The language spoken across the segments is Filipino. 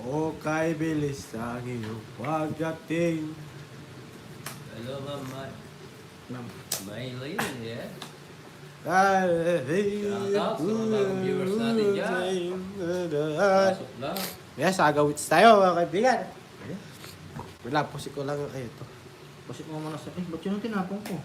O kay bilis ang iyong pagdating. Hello, Ma'am. Ma'am. Maylin, yeah. Shoutouts sa mga bagong viewers natin dyan. Pasok lang. Yes, agawits tayo mga kaibigan. Wala, pusi ko lang. Ay, ito. Basit mo muna sa... ba't yun ang tinapong ko?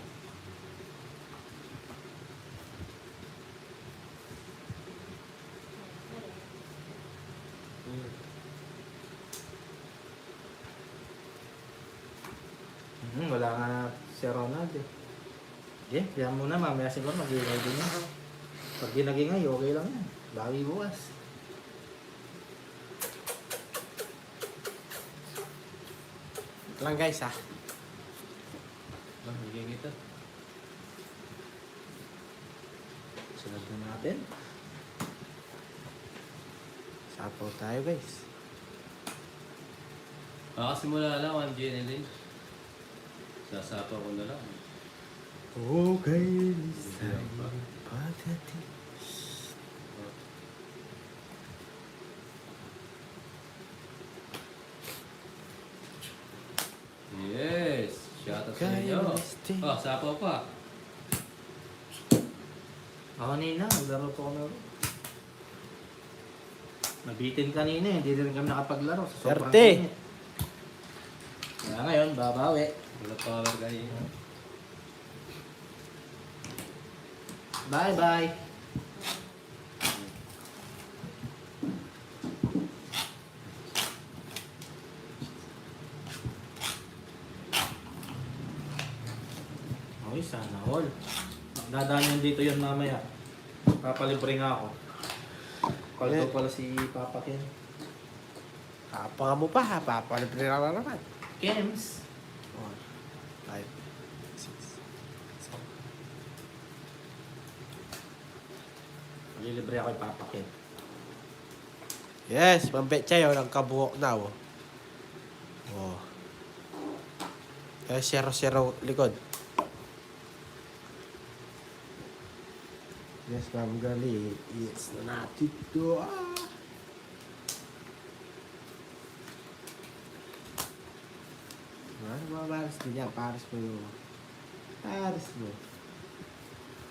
Wala nga si Ronald eh. Okay, kaya muna mamaya siguro mag-iingay din yan. Pag di nag-ingay, okay lang yan. Bawi bukas. Ito lang guys ha. Bigyan kita. Sunod na natin. Sapaw tayo guys. Makasimula lang, 1 GNL. Sasapa ko na lang. O kay bilis ang iyong pagdating. Yes! Shoutout sa inyo. Oh, sapaw pa. Ako nina, naglaro po kami. Nabitin kanina eh, hindi rin kami nakapaglaro. Sa sobrang 30. init. Kaya ngayon, babawi. Wala power kanina. Bye-bye. Okay, sana all. Dadaan yun dito yun mamaya. Papalibre nga ako. Call ko pala si Papa Ken. Kapanga mo pa ha. Papalibre na naman. Kems. 1, 5, 6, 7. Malilibre ako kay Papa Ken. Yes, mambetsa yun. Ang kabuhok na oh. Oh. Eh, 0-0 likod. Yes, Ma'am Gali. It's not ito. Ano mga pares din yan? Pares mo yung... Pares mo.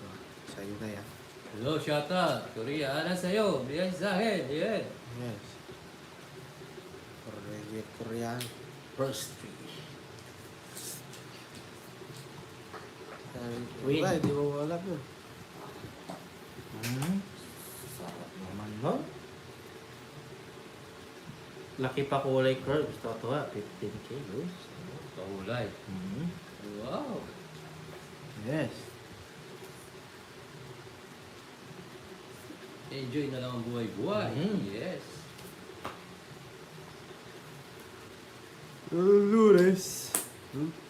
Oh, sa'yo na yan. Hello, shoutout. Korea, ano sa'yo? Bigyan sa akin. Yan. Yes. Korean. First three. Wait. Ba, hindi mo alam yun. Sarap naman nun. Laki pa kulay curves. Totoo 15 kilos. Paulay. Wow. Yes. Enjoy na lang ang buhay-buhay. Yes. Lunes,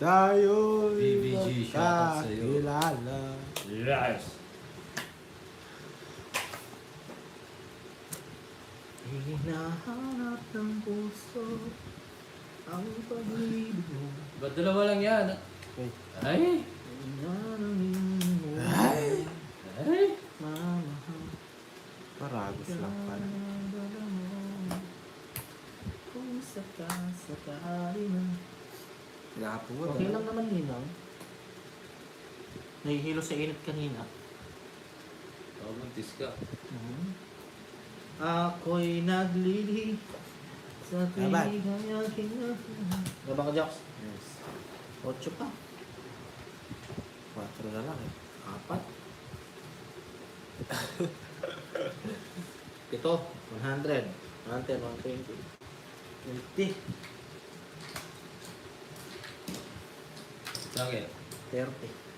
tayo BBG, shoutout sa'yo. magkakilala. Yes. Hinahanap ng puso ang pag-ibig mo. Ba't dalawa lang yan? Wait. Ay! Ay! Ay! Mamahal. Maragos lang pala. Kung sakali na. Pinapo mo Okay lang naman ninang. Nahihilo sa init kanina. Buntis ka. Ako'y naglili sa Laban. tuwing ang aking Laban ka, Jax? Yes. 8 pa. 4 na lang eh. 4. Ito, 100. 110, 120. 20. Sa akin. 30.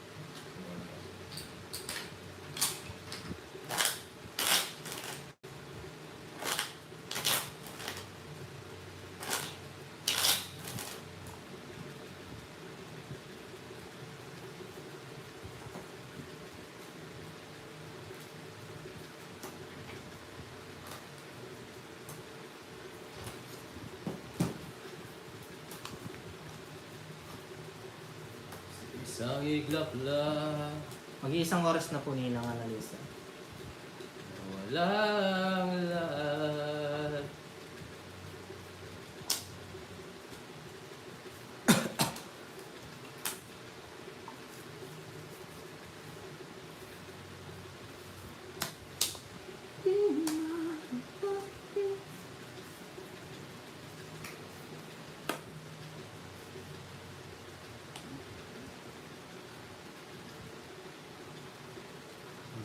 Isang iglap lang. Mag-iisang oras na po ninang Analisa. Walang lahat.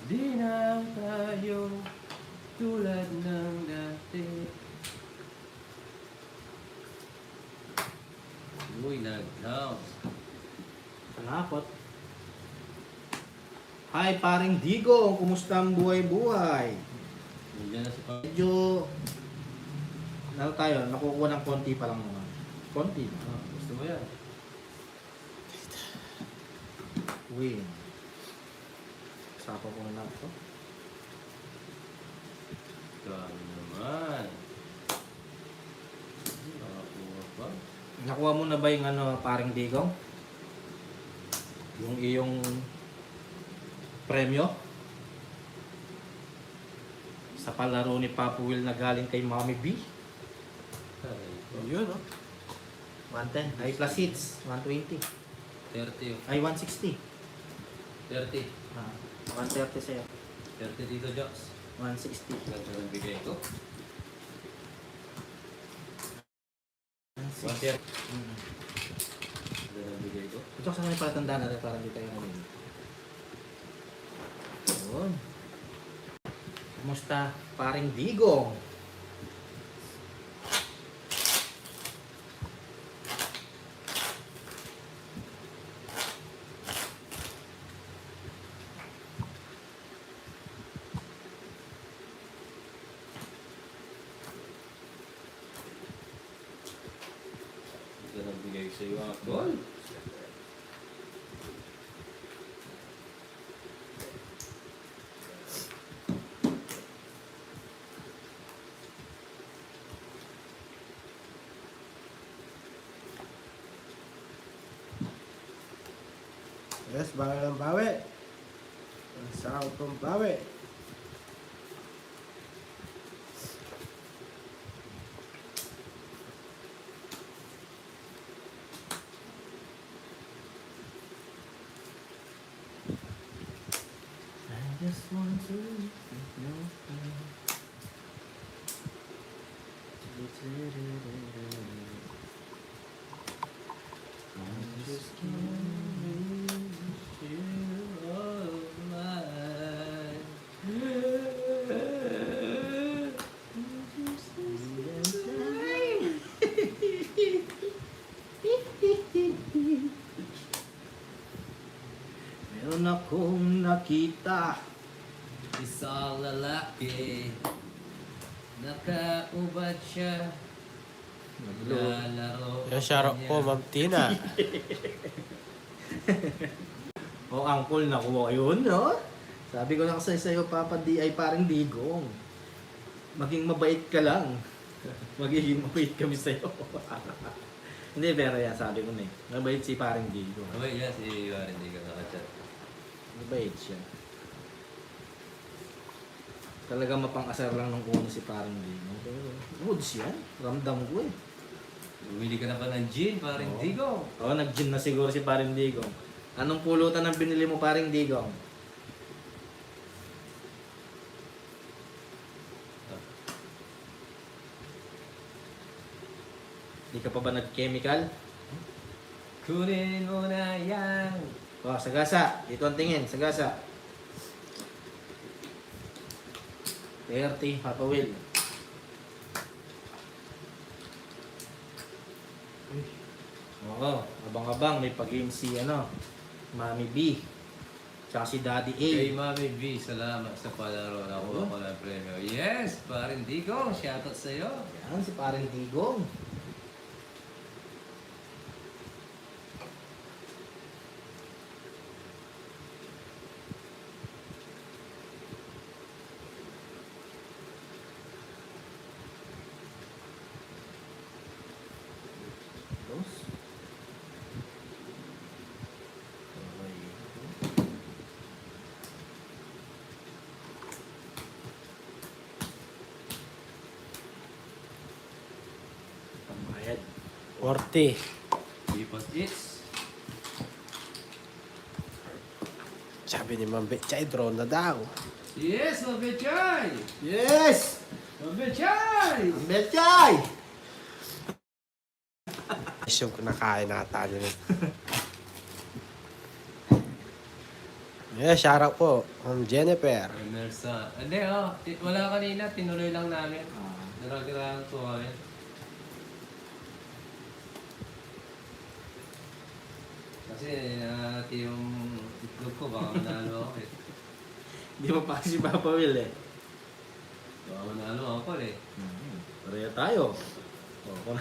Di na tayo tulad ng dati. Uy, nag-house. Kalapot. Hi, paring Digo. Kumusta ang buhay-buhay? Nandiyan na si Papa. Medyo... Ano tayo? Nakukuha ng konti pa lang naman. Konti. Ah, gusto mo yan? Win. Sapa ko na lang ito. Grabe naman. Nakakuha pa. Nakuha mo na ba yung ano, paring Digo? Yung iyong premyo? Sa palaro ni Papa Will na galing kay Mommy B? Aray ko. Yun, oh. 110. Ay, plus hits. 120. 30 oh. Ay, 160. 30. Ah, 130 sa'yo. 30 dito, Jox. 160. Ganda ng bigay ko. 160. 130. Ganda ng bigay ko. Ito sa may palatandaan natin para hindi tayo ngayon. Yun. Kumusta, paring Digong? Ganda ng bigay ko sa iyo, Uncle. Yes, bawi ng bawi. Ang sarap kong bawi. I just want to know. I just can't You all mine. Meron akong nakita. Isang lalaki. Nakaubad siya. Naglalaro. Yung sarap ko, Ma'am Tina. O uncle, nakuha yun, no? Sabi ko na kasi sa'yo, Papa D ay parang Digong. Maging mabait ka lang. Magiging mabait kami sa'yo. Hindi, pero yan, sabi ko na eh. Mabait si parang Digong. Abay, yan si Warren, hindi ka nakachat. Mabait siya. Talaga mapang-asar lang nung una si parang Digong. Pero goods yan. Ramdam ko eh. Bumili ka na ba ng gin, paring Oo. Digong? Oo, nag-gym na siguro si parang Digong. Anong pulutan ang binili mo parang Digong? Di ka pa ba nag-chemical? Kunin mo na yan. O, sagasa. Dito ang tingin, sagasa. 30, Papa Will. Oo, abang-abang. May pag-game si, Mami B. Tsaka si Daddy A. Kay Mami B, salamat sa palaro. Nakuha ko ng premyo. Yes, paring Digong. Shoutout sa'yo. Yan, si parang Digong. Dos. Pambayad. 40. Because it's Sabi ni Ma'am Betchay, drone na daw. yes, Mabechay! Yes! Mabechay! Ang Betchay! Yung nakain nata nyo. Yeah, shout out po. Jennifer. Emersa. Hindi, wala kanina. Tinuloy lang namin. Naragirahan to kami. Kasi yung itlog ko, baka manalo ako eh. Hindi mo pa kasi Papa Will eh. Baka manalo ako eh. Pareha tayo. Oh,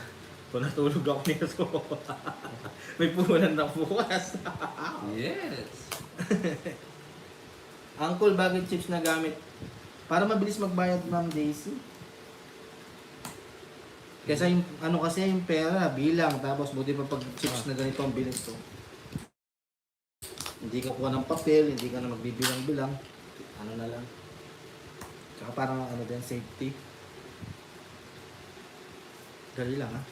kung natulog ako nito, may puhunan na bukas. Yes! Uncle, bakit chips na gamit? Para mabilis magbayad, Ma'am Daisy. Kasi yung, ano kasi yung pera, bilang. Tapos buti pa pag chips na ganito ang bilis to. Hindi ka kuha ng papel, hindi ka na magbibilang-bilang. Ano na lang. Tsaka parang ano din, safety. Dali lang ha.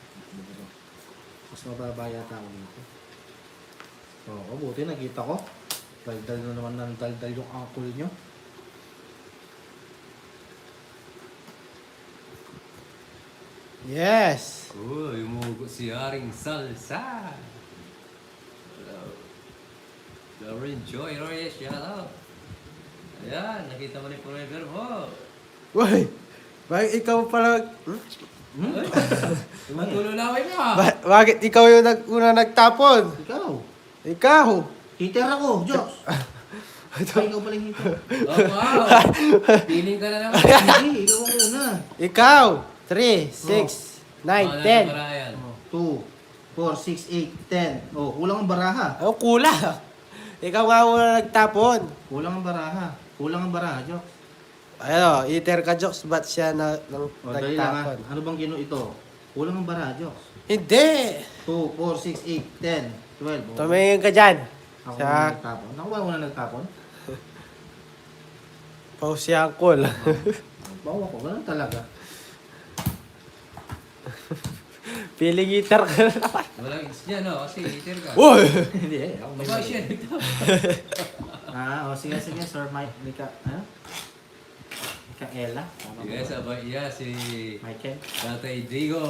Mas mababa yata ako dito. Oo, buti nakita ko. Daldal na naman ng daldal yung uncle nyo. Yes! Uy, umugot si Haring Salsa! Hello. Lauren Joy Reyes, hello! Ayan, nakita mo ni forever mo. Uy! Bakit ikaw pala... Ay, matululawin mo ah! Bakit ikaw yung una nagtapon? Ikaw. Ikaw! Heater ako, Diyos. Ay, ikaw pala yung heater. Oh, wow! Feeling ka na naman. Hindi, ikaw ang una. Ikaw! 3, 6, 9, 10. 2, 4, 6, 8, 10. Oh, kulang ang baraha. Ano kula? Ikaw nga muna nagtapon. Kulang ang baraha. Kulang ang baraha, Diyos. Ano, iter ka jokes, ba't siya O, dali lang ha. nagtapon? Ano bang kino ito? Kulang ang baraha, Diyos. Hindi! 2, 4, 6, 8, 10, 12. Tumingin ka dyan. Ako Sa muna nagtapon. Ako ba muna nagtapon? pause si Uncle. Bawa ko, ganun talaga. Feeling eater ka na naman. Walang is niya, no? Kasi hater ka. Uy! Hindi eh, ako may Aba siya, dito. sige, Sir Mike. Mika, ano? Mikaela? Yes, abay iya si Michael? Tatay Digo.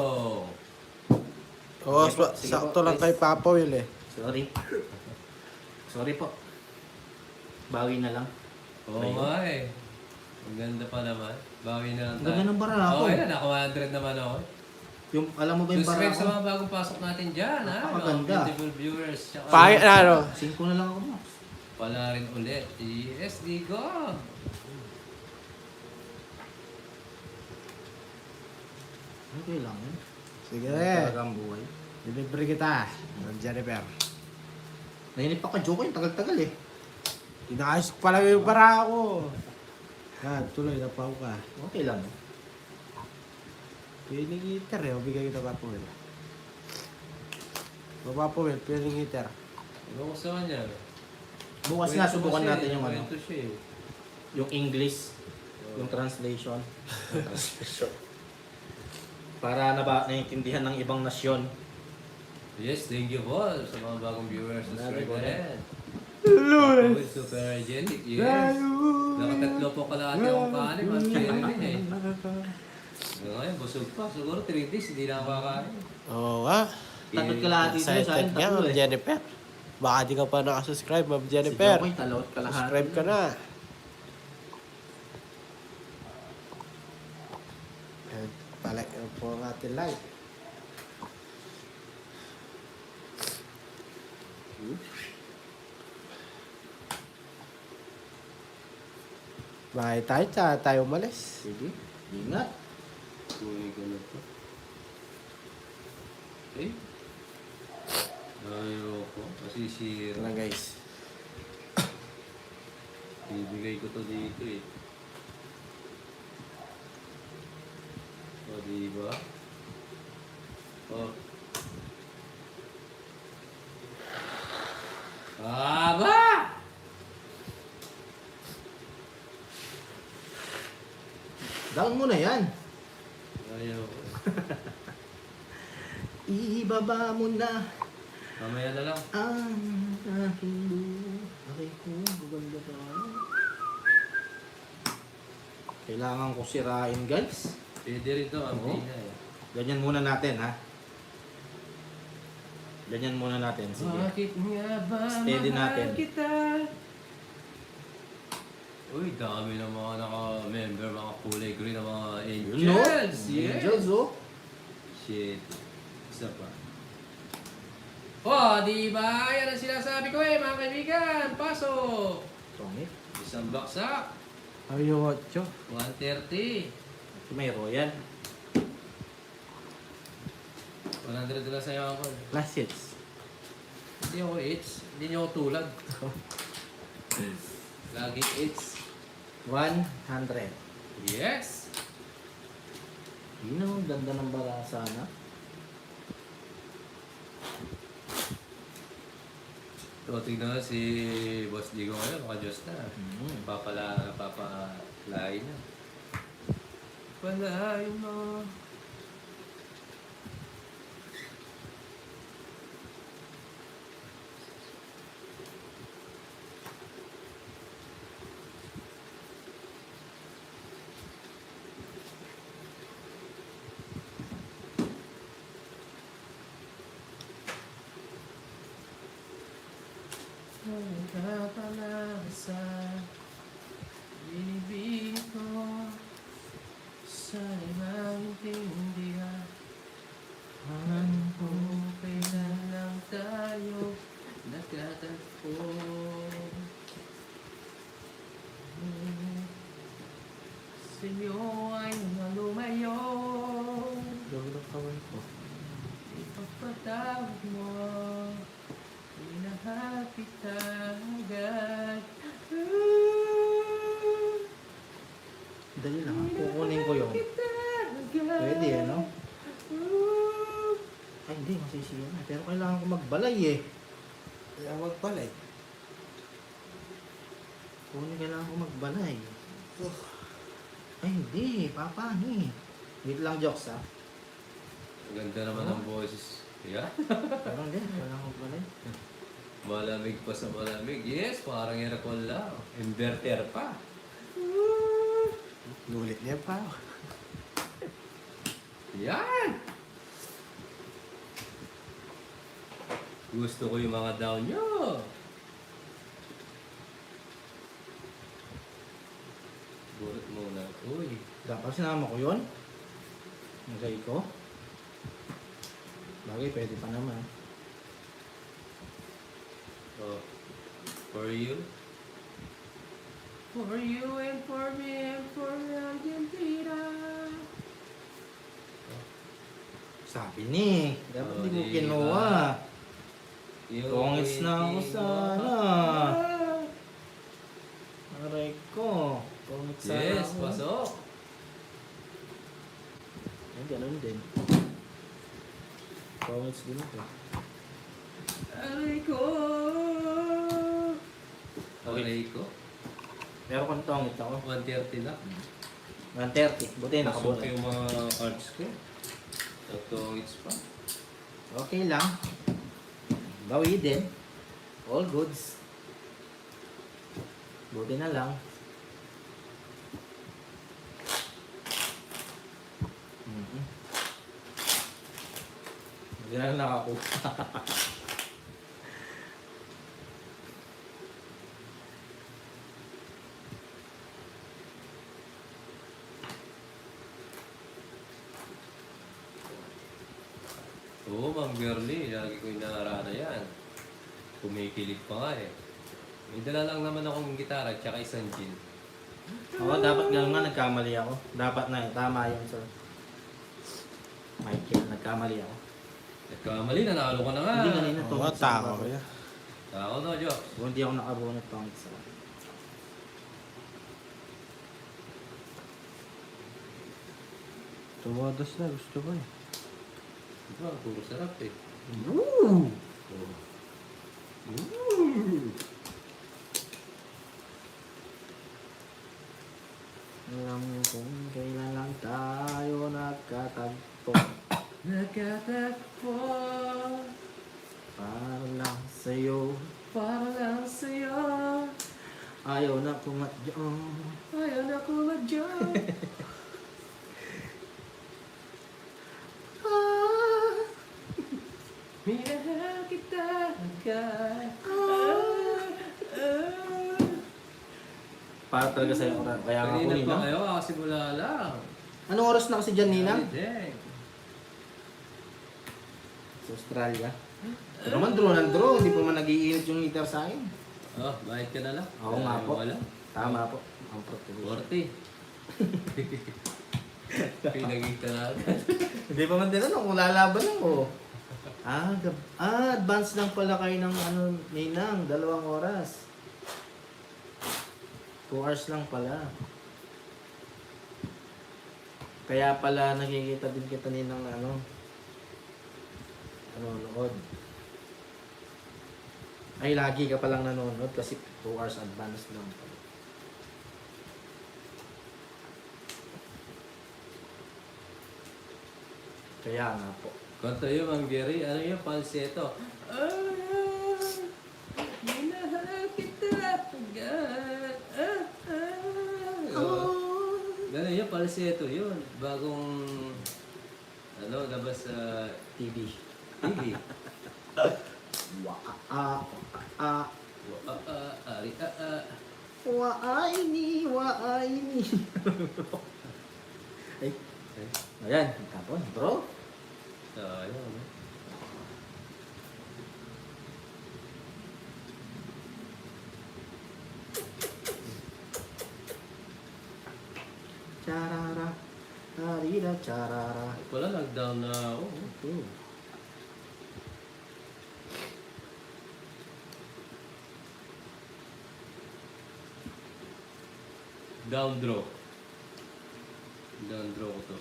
Oo, Sige po, sige sakto po, lang please. kay Papa Will eh. Sorry. Sorry po. Bawi na lang. Oo nga eh. Ang ganda pa naman. Bawi na lang Ang ganda ng bara ako. Oo, yan. Naka 100 naman ako. Yung, alam mo ba yung bara Subscribe sa ko? mga bagong pasok natin dyan, ha? Mga Napakaganda. beautiful viewers. Tsaka Pangit na ano. 5 na lang ako, Max. pala rin ulit. Yes, Digo. Okay lang yun. Sige Ganun eh. talaga ang buhay. Delivery kita. Ng Jennifer. Nainip pa ka, joke yung tagal-tagal eh. Inaayos ko pala yung para ako. Yan, tuloy, napaw ka. Okay lang. eh. Feeling eater eh. Bigay kita Papa Will. Papa Will, feeling eater. Ano ko sa kanya? Bukas nga, subukan Kwento natin kasi, yung ano. kwento siya eh. Yung English. Yung translation. Para naiintindihan ng ibang nasyon. Yes, thank you po sa mga bagong viewers. Subscribe Grabe, na rin. Lunes. With super hygienic, yes. Nakatatlo po kalahati akong kanin. At cherry rin eh. Ngayon, busog pa. Siguro 3 days, hindi na ako kakain. Oo nga. Tatot kalahati sa'yo, sa Excited akin nga, tatlo Ma'am eh. Jennifer. Baka di ka pa nakasubscribe, Ma'am Si Jennifer. Jokoy, talawat kalahati. Subscribe ka na. Ayan, palike po ang ating live. Bahay tayo, tsaka tayo umalis. Sige, ingat. Kunin ko na to. Eh? Ayoko. Kasi Ito sira. lang guys. Bibigay ko to dito eh. O, diba? O. Aba! Down mo na yan. Ayoko. Ibaba mo na Mamaya na lang. ang aking buhay ko. Maganda pa. Kailangan ko sirain, guys. Pwede rin to. Ang Oo. pina eh. Ganyan muna natin, ha? Ganyan muna natin. Sige. Bakit nga ba Steady mahal natin. kita? Uy, dami ng mga naka-member, mga kulay green, ng mga Yun, no? angels. Yes. Angels, oh. Shit. Isa pa. Oh, di ba? Yan ang sinasabi ko eh, mga kaibigan. Pasok. Tongit. Isang baksak. Ayaw, Cho. 130. May royal. 100 na sa'yo ako. Last hits. Hindi ako hits. Hindi niyo ako tulad. Laging hits. 100. Yes. Yun ang ganda ng bara sana. So, tignan si Boss Digo ngayon, maka-Diyos na. Papalain na. Palain mo. Nagkapalasa, ibig ko, sana'y maintindihan. Kung kailan lang tayo nagkatagpo. Sa'yo ay malumayo, Gawin ang kawin ko. ipagpatawag mo. Minahal kita agad. Dali lang, ha? Kukunin ko yun. Pwede, ano? Ay, hindi, masisiyan na. Pero kailangan ko magbalay, eh. Kaya wag pala eh. Kailangan ko magbalay. Ay, hindi. Papani. Wait lang, jokes, ha? Ang ganda naman ng boses. Yeah? Pero hindi, kailangan ko magbalay. Malamig pa sa malamig. Yes, parang aircon lang. Inverter pa. Nulit niya pa. Yan! Gusto ko yung mga down nyo. Burot muna. Uy. Dapat sinama ko yun. Nagay ko. Bagay, pwede pa naman. Oh. For you. For you and for me and for Argentina. Sabi ni, dapat Oh, di ko di kinuha. Yung Kongits na ako waiting sana. mo. Aray ko. Kongits sana Yes, ako. pasok. Ay, ganun din. Kongits din ako. Aray ko. Aray ko. Pero kung tongit ako, 130 na. 130. Buti Pasok nakabuti. yung mga cards ko. Totongits pa. Okay lang. Bawi din. All goods. Buti na lang. Hindi na lang nakakuha. Oo, Ma'am Girlie. Lagi ko inaarana yan. Kumikilig pa nga eh. May dala lang naman akong gitara at saka isang gin. Oo, dapat gano'n nga, nagkamali ako. Dapat na, tama yun, sir. Michael, nagkamali ako. Nagkamali, nanalo ka na nga. Hindi kanina to. Oo, tao ko yan. Tao na, Jo. Kung hindi ako nakabunot pang isa. Tumadas na, gusto ko eh. Diba, puro sarap eh. Woo! Alam mo kung kailan lang tayo nagkatagpo. Nagkatagpo, Para lang sa'yo, para lang sa'yo. ayaw na kumadyo. Ayaw na kumadyo. Minahal kita agad. para talaga sa'yo. Kaya nga ako, Kanina pa Ninang. kayo, kasi wala lang. Anong oras na kasi dyan, Ninang? Deng. Sa Australia. Pero naman, draw ng draw. Hindi pa man nag-iinit yung heater sa akin. Oh, bayad ka na lang. Oo nga po. Wala. Tama po. Ang protection. 40. Pinagita na agad. Hindi pa man tinanong kung lalaban lang o. Advance lang pala kayo ng Ninang. 2 oras. 2 hours lang pala. Kaya pala nakikita din kita Ninang nanonood. Ay, lagi ka palang nanonood kasi 2 hours advance lang pala. Kaya nga po. Kanta yun, Mang Gary. Ano yun? Falsetto. Minahal kita agad. Ganun yun, falsetto yun. Bagong labas sa TV. TV. Waaini. Ay. Ayan, tapon, bro. Ayun. Charara. Harira, charara. Wala, nag-down na ako. Okay. Down draw. Down draw ko to.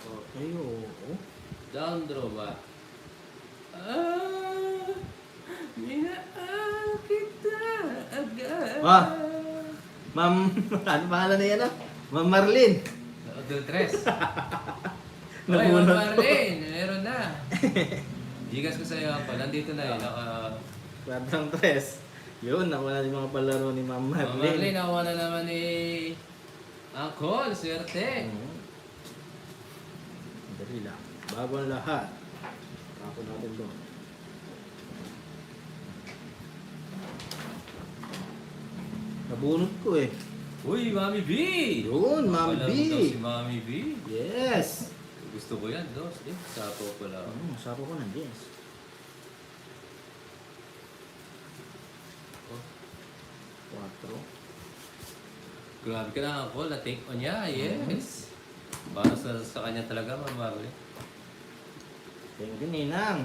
Okay, oo. Down draw ba? Minahal kita agad. Ma'am, ano pangalan na yan Ma'am Marlene. Odol Tres. Oy, Nabunot Ma'am ko. Marlene, meron na. Gigas ko sa'yo pa. Nandito na eh. Batang tres. Yun, nawala yung mga palaro ni Ma'am Ma'am Marlene. Marlene, nakuha na naman ni Uncle. Swerte. Dali lang. Bago ang lahat. Ako natin doon. Nabunot ko eh. Uy, Mami B! Yun, Ma'am Palaro B. daw si Mami B. Yes! Gusto ko yan, dos. Sapo pala. Sapo ko ng yes. Quatro. Grabe ka na ako. Na-take on niya. Yes. Para sa kanya talaga, Ma'am Marlene. Thank you, Ninang.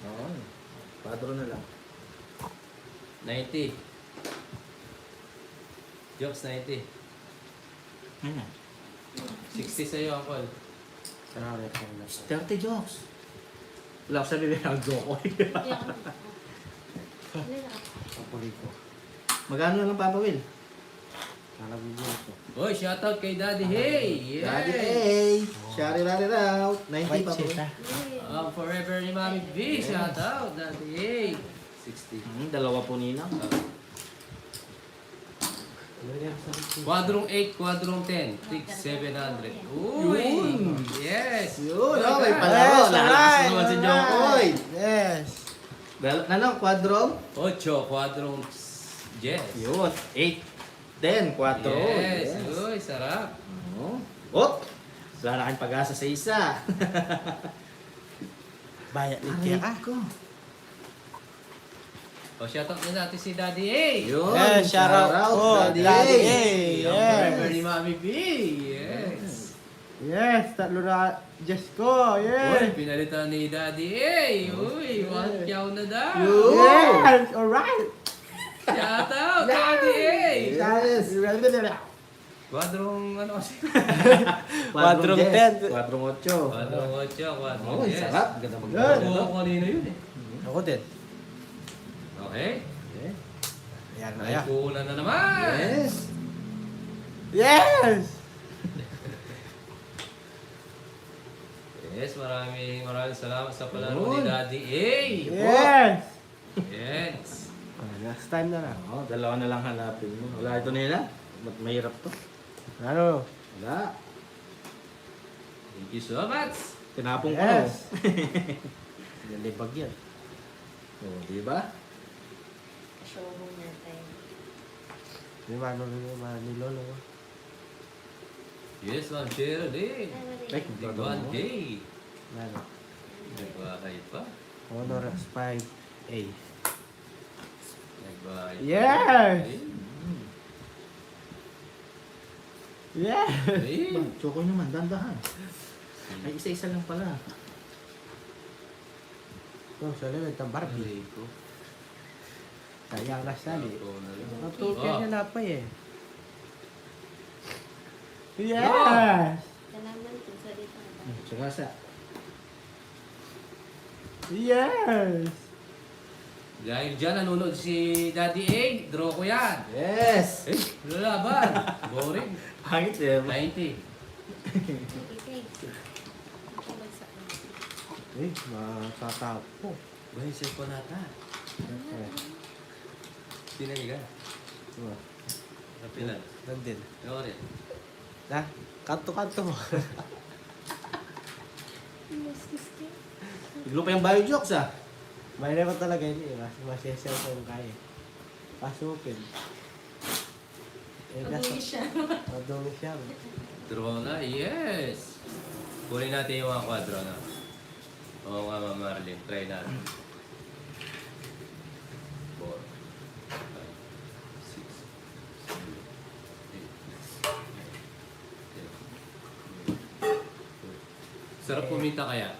Okay. Padro na lang. 90. Jokes 90. Ano? 60 sa'yo, Uncle. Sana ulit ko na. 30 jokes. Wala ko sabi ng joke ko. Papuli ko. Magkano na lang, Papa Will? Nalabigyan ko. Uy, shoutout kay Daddy Hey! Yes! Daddy A! Shari rari out. 90 Papa Will. Forever ni Mami B. Shoutout, Daddy Hey! 60. Dalawa po Ninang. Quadrong 8, quadrong 10. Tig 700. Uy! Yun! Yes! Yun, Oh my may God. palaro. Yes, Lalakas alright, naman si alright. Jokoy. Yes! Quadro? 8, quadrong 10. Yun, 8. 10, 4. Yes! Uy, sarap. Oh! Wala na kayong pag-asa sa isa. Bayat ni Kaya ka. ko. O, shoutout na natin si Daddy A. Yun, Yes, shout out po, Daddy Daddy A. A. Forever Yes! ni Mami B. Yes! Yes! Tatlo na Diyos ko! Uy, Yes! pinalitan ni Daddy A. Uy, 1 kyaw na daw. Yun. Yes! Alright! Shoutout, Daddy A. Yes. Quadrong ano kasi? Quadrong 10. Quadrong 8. Quadrong 8, quadrong Oh, 10. sarap. Ganda Good. mag-ano. Oo, kanina yun eh. Ako din. Okay. Ayan na May yan. puhunan na naman. Yes. Yes! Yes, maraming salamat sa palaro Yun. ni Daddy A. Yes! Yes. Last time na na. Oh, dalawa na lang hanapin mo. Wala ito nila. Ba't mahirap to? Ano? Wala. Thank you so much. Tinapong ko, Yes. no? Nalibag yan. O, di ba? Show mo natin. May mano ni Lolo. Yes, Ma'am Sherilyn. Ay, Tigwan K. Mano. Nagbahay pa. Honor S5A. Nagbahay pa. Yes! Yes! Eh. Ba, chokoy naman, dandahan. Ay, isa-isa lang pala. Oh, sali may tambarbie. Aray ko. Sayang ka sali. Ako na lang. Natukin Oh. niya na pa eh. Yes! Kalaman kung salita ka. Tsaka sa... Yes! Dahil dyan, nanonood si Daddy A. Draw ko yan. Yes! Eh, lalaban. Boring. Pangit eh. 90. Okay. Kumagsak na. Eh, matatapo. Ba yung cellphone nata? Okay. Sinayi ka? Diba? Kapilan. Nandin. Ano rin? Na, kanto-kanto mo. Biglo pa yung bio jokes ah. May naman talaga yun eh. Masesel ko yung kaya. Pasupin. Eh, Madumi siya. Madumi siya. Draw na, yes! Kunin natin yung mga kwadro na. Oo nga, Ma'am Marlene. Try natin. 4, 5, 6, 7, 8, 9, 10. Sarap puminta kaya.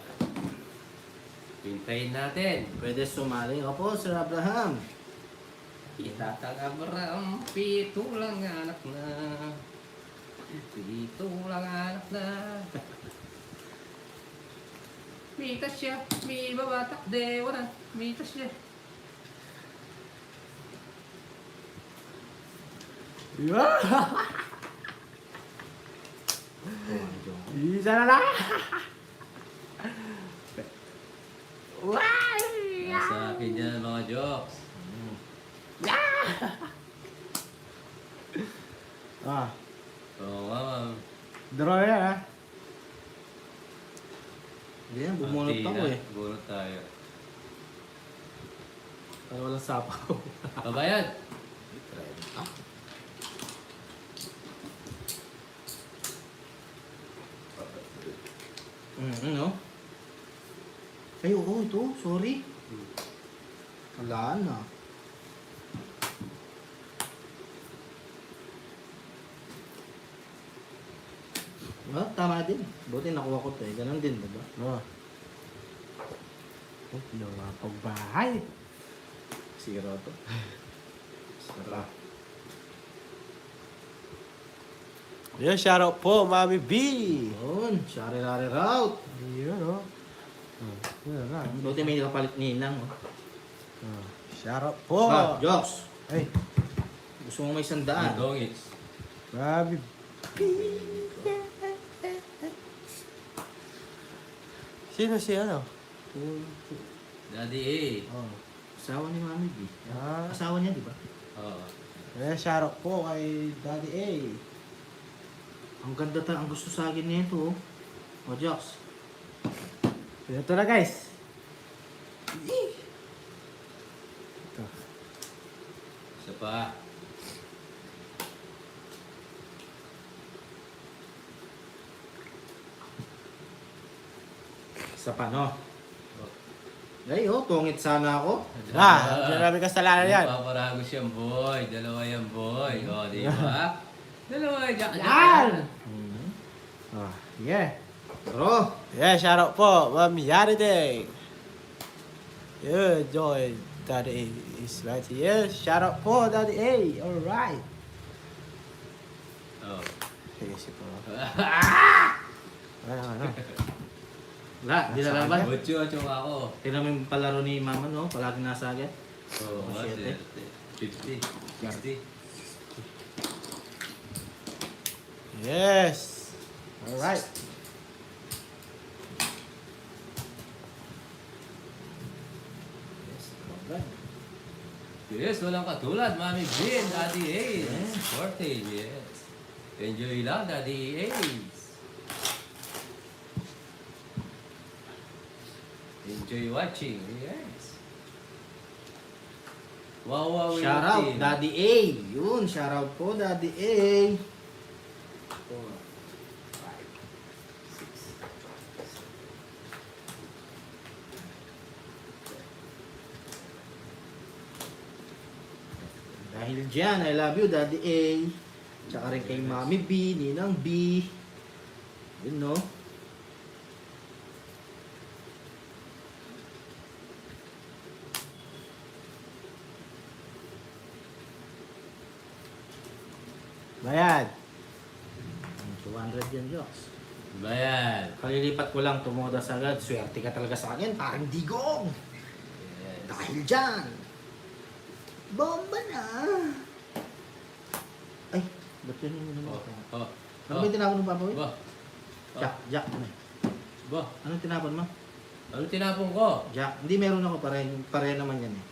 Pintayin natin. Pwede sumali ka po, Sir Abraham. Itatag Abraham, pito lang anak na. Pito lang anak na. Mitas siya, may babatak de, wala. Mitas siya. Yeah! Isa na lang! Nasa akin yan mga jokes. Ah, Oo nga, ma'am. draw yan ah. Hindi yan, bumunot Pati ako na, eh. Bunot tayo. Para walang sapaw. Kabayan! No? Ay, oo, ito. Sorry. Wala na. Ah, tama din. Buti nakuha ko ito eh. Ganon din, diba? No. Oh, lumapagbahay. Zero to. Sarap. Yun, shout out po, Mami B. Yun, shari-rari route. Yun, oh. Yun na. Buti may kapalit ninang. Oh. Shout out po. Ah, jokes. Ay, Gusto mo may sandaan. Dongits. Mami B. Sino si ano? Daddy A. Oh. Asawa ni Mami B. Ah, Asawa niya, di ba? Oo. shout out po kay Daddy A. Ang ganda ang gusto sa akin nito. Oh. O, jokes. Ito na guys. Ito. Isa pa. Sa pano? Ay, oh, tungit sana ako. Ah, hindi namin kasalanan yan. Paparagos yan, boy. Dalawa yan, boy. O, di ba? Dalawa yan. Yan! Ah, yeah. Pero, Yeah, shout out po, Ma'am Yaride. Yeah, Joy. Daddy A is right here. Shout out po, Daddy A. Alright. Oh. Sige, si po. Ano? wala, di na laban. Ocho ako. Tingnan mo yung palaro ni Mama, no? Palagi nasa agad. Oo, Oh, nga, shit, 50. 60. Yes. Alright. Yes, walang katulad. Mami Bin, Daddy Ace. Yes. 14, yes. Enjoy lang, Daddy Ace. Enjoy watching. Yes. Wow, Shout out, Daddy A. Yun, shout out po, Daddy A. 4, 5, 6. Dahil dyan, I love you, Daddy A. Tsaka rin kay Mami B, Ninang B. Yun, no? Bayad. 200 yan, Diyos. Bayan. Kalilipat ko lang, tumudas agad. Swerte ka talaga sa akin, parang digong. Yes. Dahil dyan, bomba na. Ay, ba't yun yung naman? Oh. Ano ba yung tinapon ng Papa Will? Ba. Jack, ano eh? Ba. Anong tinapon mo? Ano tinapon ko? Jack, hindi meron ako pare naman yan eh.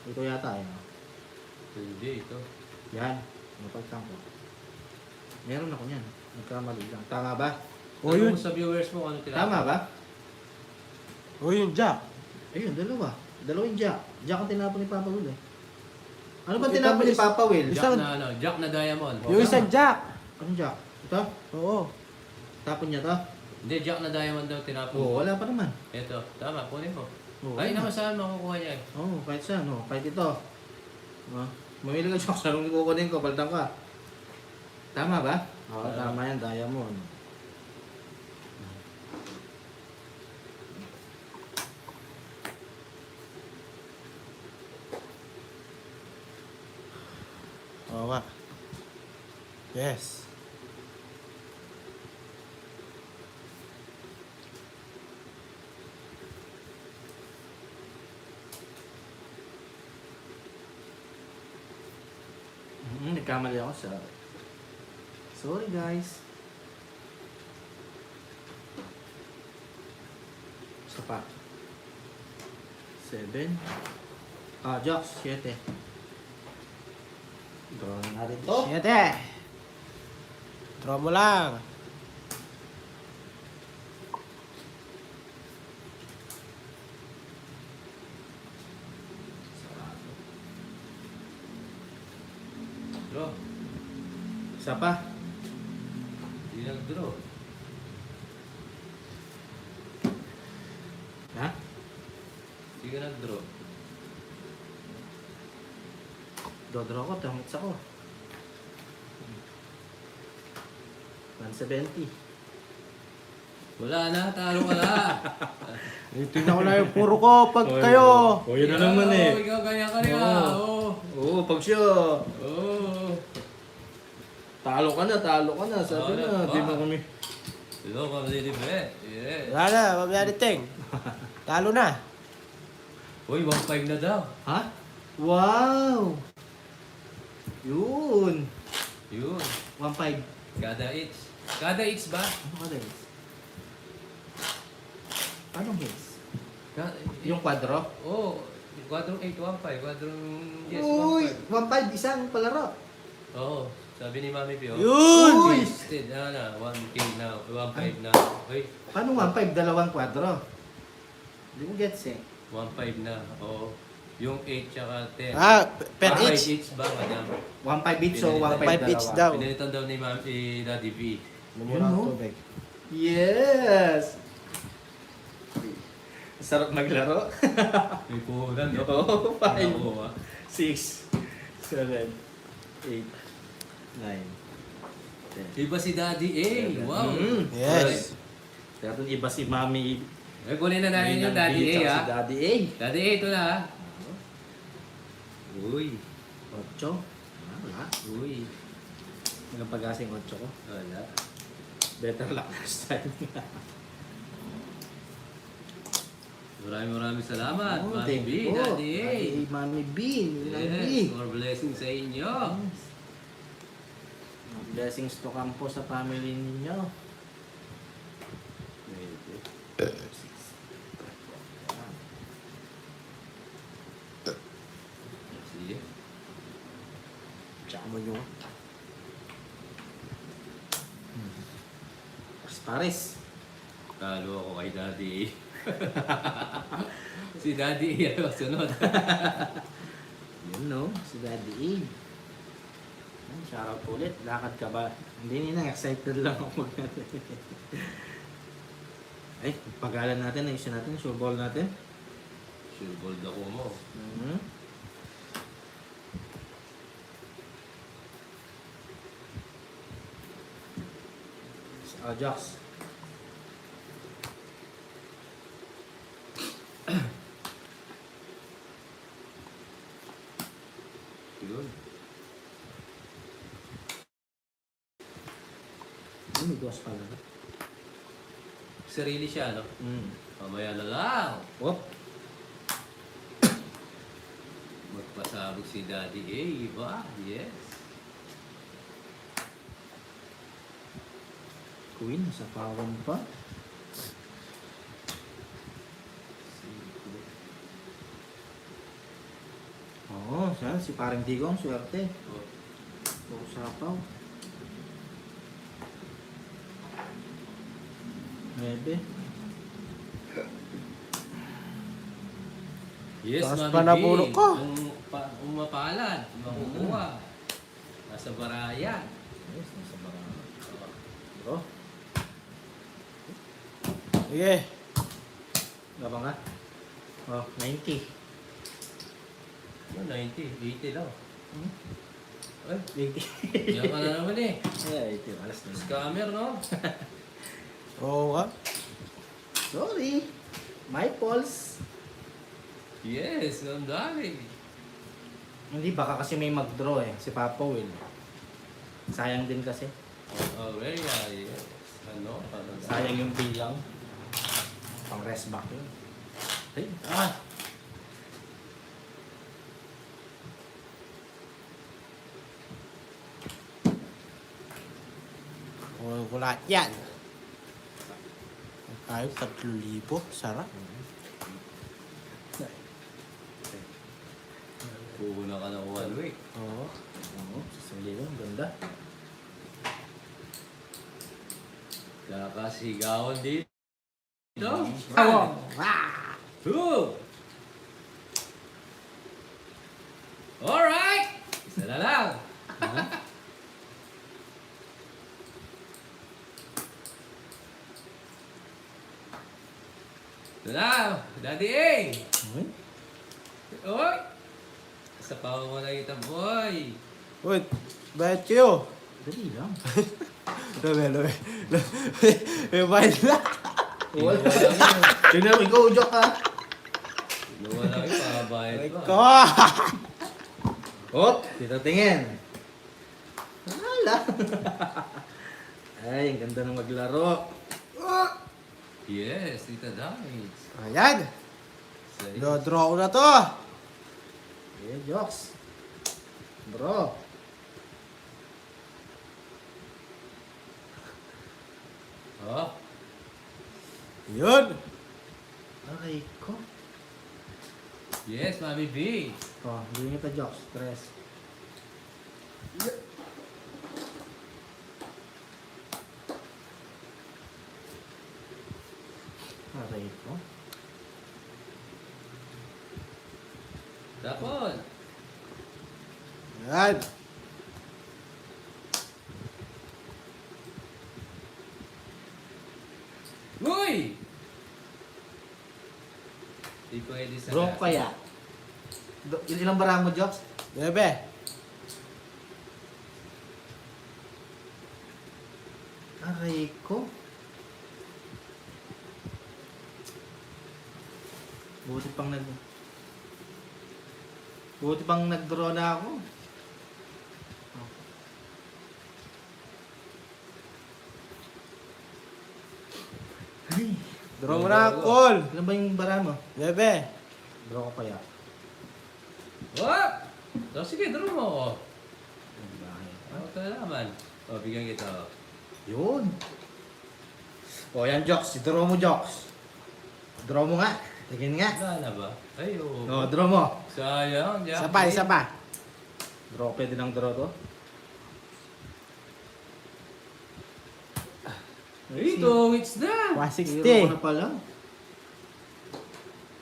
Ito yata eh. No? Hindi, ito. Yan, napagtang ko. Meron ako yan. Nagkamali lang. Tama ba? O Tanong yun. mo sa viewers mo kung ano tinapon. Tama ba? O yun, Jack. Ayun, dalawa. Dalawang Jack. Jack ang tinapon ni Papa Will eh. Ano ba Ito tinapon ba ni is- Papa Will? Jack na ano? Jack na diamond. Yung isang Jack. Anong Jack? Ito? Oo. Tapon niya to? Hindi, Jack na diamond daw tinapon. Oo, wala pa naman. Ito, tama, kunin mo. Oo, Ay, wala. naman saan makukuha niya eh. Oo, kahit saan. Oh. Kahit ito. Mamili ka Jack, sarong kukunin ko, palitan ka. Tama ba? Oo, tama yan, diamond. Oo nga. Yes. Nagkamali ako sa... Sorry guys. Isa pa. 7. Jocks, 7. Draw na natin to. Siyete. Draw mo lang. Sarado. Draw. Isa pa. Hindi nag-draw. Ha? Hindi ka nag-draw. Dodraw ko, tangits ako. 170. Wala na, talo ka na. Tingnan ko na yung puro ko pag kayo. O, yun na naman eh. Ikaw ganyan ka rin Oo. Oo, pag siya. Oo. Talo ka na. Sabi Talo na, pa. di mo kami. Hello, kamalibre. Yeah. Wala na, mamaya ting. Talo na. Uy, 1.5 na daw. Ha? Wow! Yun. Yun. 1.5. Kada each. Kada each ba? Ano ka guys? Anong hits? Yung Yung kwadro? oh, kwadrong 8, 1.5. Kwadrong yes, Uy! 1.5. 1.5, isang palaro. Oo. Sabi ni Mami Pio. Yun! Uy! Twisted na. 1K na. 1.5 na. Uy. Paano 1.5? Dalawang kwadro. Hindi mo gets eh. 1.5 na. Oo. Yung 8 tsaka 10. Per 1.5 each. each ba, madam? 1.5 each, so 1.5 1.5 each dalawa. daw. Pinilitan daw ni Daddy V. Lumura ang Yun, no? tubig. Yes! Sarap maglaro. May puhunan, no? Oo, 5, Oo, 6, 7, 8, 9, 10. Iba si Daddy A. Wow. Yes. Kaya doon iba si Mami. Eh, kunin na natin yung Daddy A, tsaka ha? Si Daddy A. Daddy A, ito na, ha? Uy. 8. Wala. Uy. Hanggang pag-asing 8 ko. Wala. Better luck next time. Maraming salamat, Oh, Mami thank B, you po. Daddy A. Mami B. Ninang B. Yes, more blessings sa inyo. Blessings to come po sa family ninyo. Sige. Tsaka mo nyo. Paris. Talo ako kay Daddy A. Si Daddy E ang sunod. Yun no, si Daddy A. Yan, shoutout ulit. Lakad ka ba? Hindi nina, excited lang ako Ay, pagalan natin, ayusin natin, sure ball natin. Sure bold ako mo. Mhm. Ajax. Yun. May dos pala. Sarili siya, no? Mm. Mamaya na lang. Whoop. Magpasabog si Daddy A, ba? Yes. Queen, sa pawan pa. Oo, siya, si parang Digong, swerte. Oh. Puro sapaw. 9. Yes, Taas Mami pa na B. puro ko. Ang mapalad, makukuha. Nasa barayan. Yes, nasa barang. Bro, Sige. gabang nga. Oh, 90. Ano, 90, 80 lang. Hmm? Ay, 80. diyan ka na naman eh. Ay, 80. Alas na. Scammer, no? Oo ka. Sorry. My pulse. Yes, ang dami. Hindi, baka kasi may mag-draw eh. Si Papa Will. Sayang din kasi. Oh, very yes. Ano? Sayang yung bilang. Pang rest back yun. Ay, ah! Kulang ko lahat yan. Tayo, 3,000. Sarap. Puuna ka ng 1 week. Oo. Oo, sasali yun. Ganda. Kakasigawan dito. Oo. Two. Alright! Isa na lang. Ito na, Daddy A! Okay. Oy! Sa pamamala kita, boy! Uy, bayad kayo. Dali lang. Lame. May bayad na. Wala. Tingnan mo, ikaw, joke ha. Nawala kayo, pabayad Ay pa. ko. Hop, dito tingin. Wala. Ay, ang ganda ng maglaro. Yes, Tita Dimes. Ayan. Say, Do-draw ko na to. Eh, jokes. Bro. oh, Yun. Aray ko. yes, Mami B. Oh, hindi kita jokes. Stress. Aray ko. Tapos, Ayan. uy! Di pwede sa Bro, gas. kaya. Ilang bara mo, jokes? Bebe. Aray ko. Buti pang nag-draw na ako. Ay, Draw mo na, call. ilan ba yung bara mo? Bebe. Draw ko kaya. Oh! So, sige, draw mo ako. Ang bahay. Ano ka naman? O, bigyan kita. oh. Yun. O, yan, jokes. Draw mo, jokes. Draw mo nga. Tingin nga. Wala na ba? Ay, oo. O, draw mo. Sayang, Isa pa, isa pa. Draw, pwede lang draw to. Ito, it's na! 160. Hero ko na pala.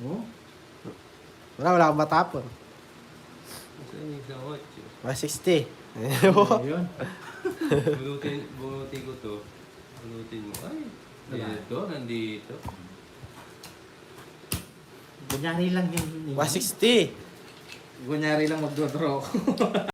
Oh? Wala akong matapon. Gusto niyo sa 160. Ayun. bunutin ko to. Bunutin mo. Ay, dito, nandito. Kunyari lang yun. 160. Kunyari lang magdodraw ko.